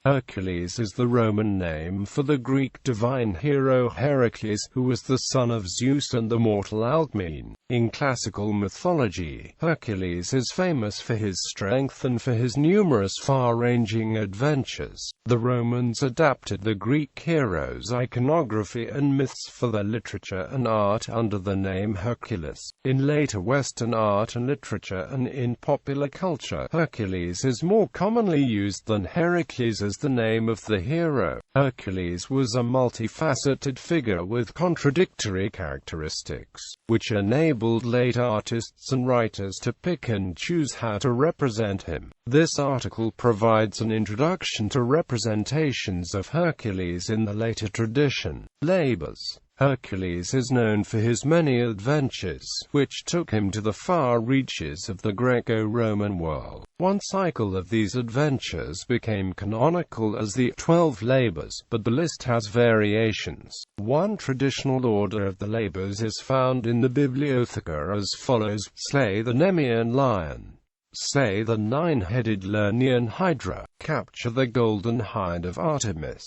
Hercules is the Roman name for the Greek divine hero Heracles, who was the son of Zeus and the mortal Alcmene. In classical mythology, Hercules is famous for his strength and for his numerous far-ranging adventures. The Romans adapted the Greek hero's iconography and myths for their literature and art under the name Hercules. In later Western art and literature and in popular culture, Hercules is more commonly used than Heracles as the name of the hero. Hercules was a multifaceted figure with contradictory characteristics, which enabled late artists and writers to pick and choose how to represent him. This article provides an introduction to representations of Hercules in the later tradition. Labors. Hercules is known for his many adventures, which took him to the far reaches of the Greco-Roman world. One cycle of these adventures became canonical as the 12 Labors, but the list has variations. One traditional order of the Labors is found in the Bibliotheca as follows: slay the Nemean lion, slay the nine-headed Lernaean hydra, capture the golden hind of Artemis,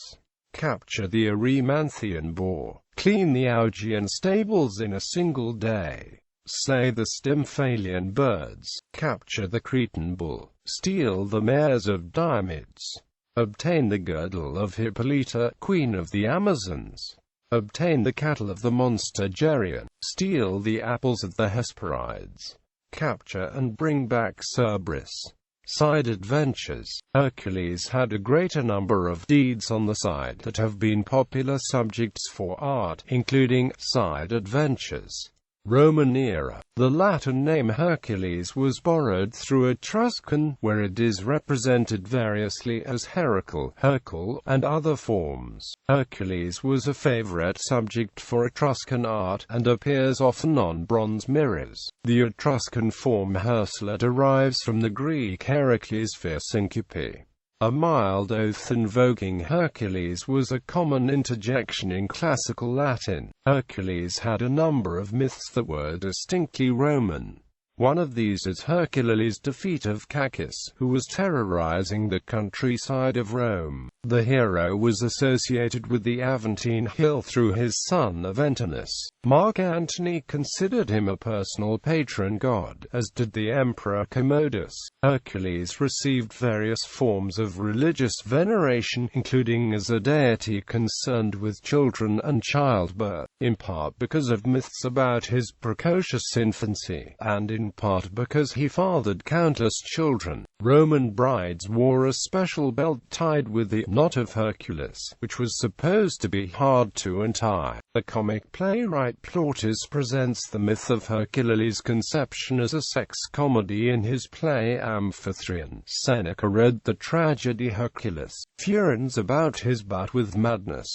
capture the Erymanthian boar, clean the Augean stables in a single day, slay the Stymphalian birds, capture the Cretan bull, steal the mares of Diomedes, obtain the girdle of Hippolyta, queen of the Amazons, obtain the cattle of the monster Geryon, steal the apples of the Hesperides, capture and bring back Cerberus. Side adventures. Hercules had a greater number of deeds on the side that have been popular subjects for art, including side adventures. Roman era. The Latin name Hercules was borrowed through Etruscan, where it is represented variously as Heracles, Hercule, and other forms. Hercules was a favorite subject for Etruscan art, and appears often on bronze mirrors. The Etruscan form Hersula derives from the Greek Heracles for syncope. A mild oath invoking Hercules was a common interjection in classical Latin. Hercules had a number of myths that were distinctly Roman. One of these is Hercules' defeat of Cacus, who was terrorizing the countryside of Rome. The hero was associated with the Aventine Hill through his son Aventinus. Mark Antony considered him a personal patron god, as did the Emperor Commodus. Hercules received various forms of religious veneration, including as a deity concerned with children and childbirth, in part because of myths about his precocious infancy, and in part because he fathered countless children. Roman brides wore a special belt tied with the knot of Hercules, which was supposed to be hard to untie. The comic playwright Plautus presents the myth of Hercules' conception as a sex comedy in his play Amphitryon. Seneca read the tragedy Hercules, furens about his bout with madness.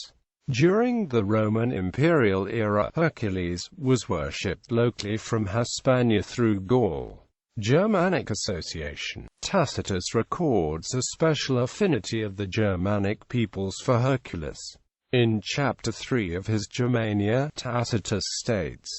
During the Roman imperial era, Hercules was worshipped locally from Hispania through Gaul. Germanic association. Tacitus records a special affinity of the Germanic peoples for Hercules. In Chapter 3 of his Germania, Tacitus states,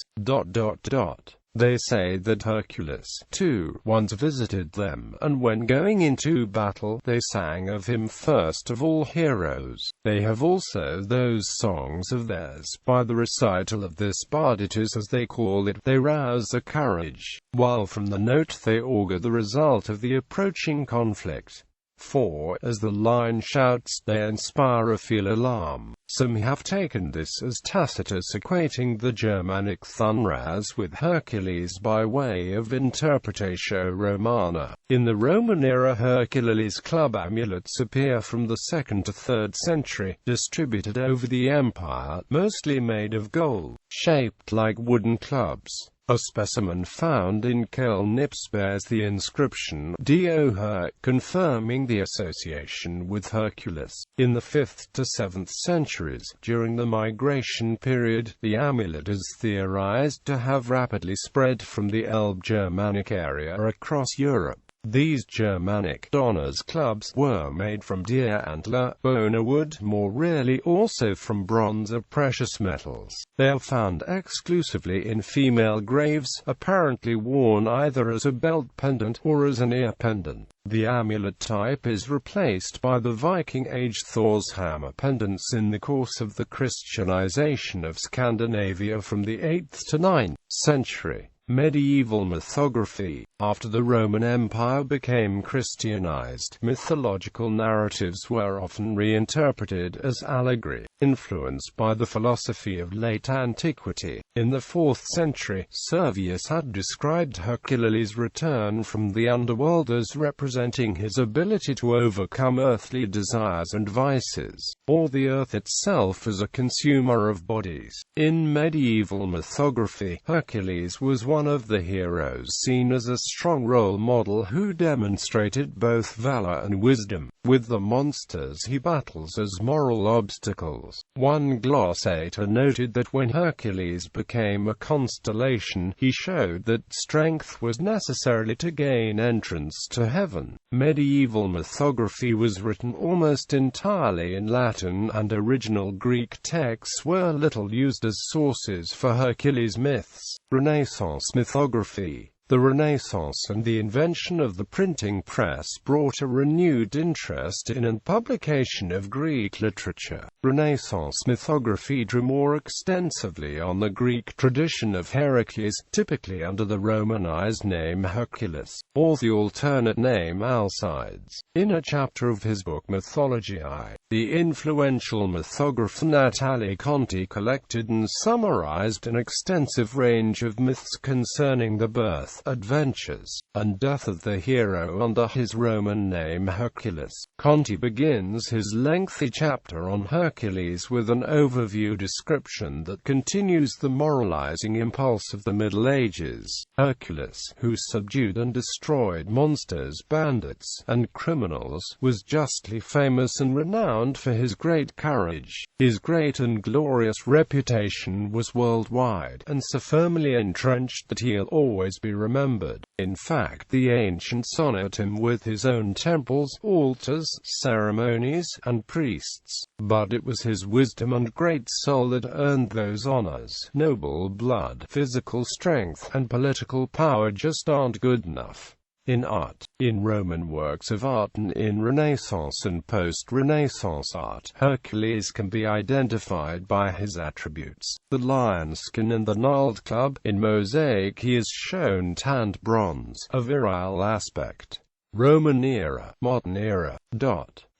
They say that Hercules, too, once visited them, and when going into battle, they sang of him first of all heroes. They have also those songs of theirs. By the recital of this barditus, as they call it, they rouse the courage, while from the note they augur the result of the approaching conflict. For, as the line shouts, they inspire a feel alarm. Some have taken this as Tacitus equating the Germanic thunderous with Hercules by way of interpretatio Romana. In the Roman era, Hercules club amulets appear from the 2nd to 3rd century, distributed over the empire, mostly made of gold, shaped like wooden clubs. A specimen found in Kelnips bears the inscription Do Her, confirming the association with Hercules. In the 5th to 7th centuries, during the migration period, the amulet is theorized to have rapidly spread from the Elbe Germanic area across Europe. These Germanic donors clubs were made from deer antler, bone or wood, more rarely also from bronze or precious metals. They are found exclusively in female graves, apparently worn either as a belt pendant or as an ear pendant. The amulet type is replaced by the Viking Age Thor's hammer pendants in the course of the Christianization of Scandinavia from the 8th to 9th century. Medieval mythography. After the Roman Empire became Christianized, mythological narratives were often reinterpreted as allegory, influenced by the philosophy of late antiquity. In the 4th century, Servius had described Hercules' return from the underworld as representing his ability to overcome earthly desires and vices, or the earth itself as a consumer of bodies. In medieval mythography, Hercules was one of the heroes seen as a strong role model who demonstrated both valor and wisdom. With the monsters he battles as moral obstacles. One glossator noted that when Hercules became a constellation, he showed that strength was necessary to gain entrance to heaven. Medieval mythography was written almost entirely in Latin, and original Greek texts were little used as sources for Hercules myths. Renaissance mythography. The Renaissance and the invention of the printing press brought a renewed interest in and publication of Greek literature. Renaissance mythography drew more extensively on the Greek tradition of Heracles, typically under the Romanized name Hercules, or the alternate name Alcides. In a chapter of his book Mythology, the influential mythographer Natali Conti collected and summarized an extensive range of myths concerning the birth, adventures, and death of the hero under his Roman name Hercules. Conti begins his lengthy chapter on Hercules with an overview description that continues the moralizing impulse of the Middle Ages. Hercules, who subdued and destroyed monsters, bandits, and criminals, was justly famous and renowned for his great courage. His great and glorious reputation was worldwide, and so firmly entrenched that he'll always be remembered. In fact, the ancients honored him with his own temples, altars, ceremonies, and priests. But it was his wisdom and great soul that earned those honors. Noble blood, physical strength, and political power just aren't good enough. In art, in Roman works of art and in Renaissance and post-Renaissance art, Hercules can be identified by his attributes. The lion skin and the gnarled club. In mosaic he is shown tanned bronze, a virile aspect. Roman era, modern era.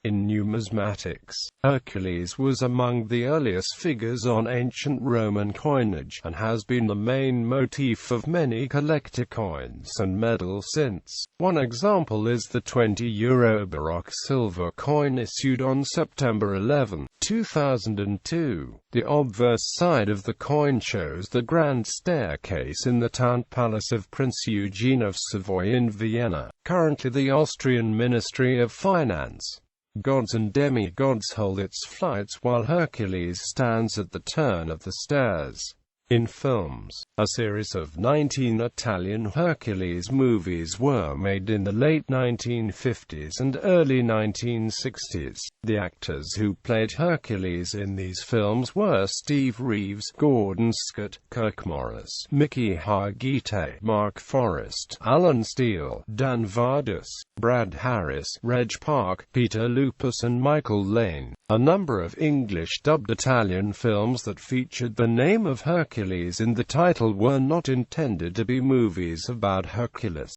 In numismatics, Hercules was among the earliest figures on ancient Roman coinage, and has been the main motif of many collector coins and medals since. One example is the €20 Baroque silver coin issued on September 11, 2002. The obverse side of the coin shows the grand staircase in the town palace of Prince Eugene of Savoy in Vienna, currently the Austrian Ministry of Finance. Gods and demigods hold its flights while Hercules stands at the turn of the stairs. In films, a series of 19 Italian Hercules movies were made in the late 1950s and early 1960s. The actors who played Hercules in these films were Steve Reeves, Gordon Scott, Kirk Morris, Mickey Hargitay, Mark Forrest, Alan Steele, Dan Vardas, Brad Harris, Reg Park, Peter Lupus and Michael Lane. A number of English-dubbed Italian films that featured the name of Hercules in the title were not intended to be movies about Hercules.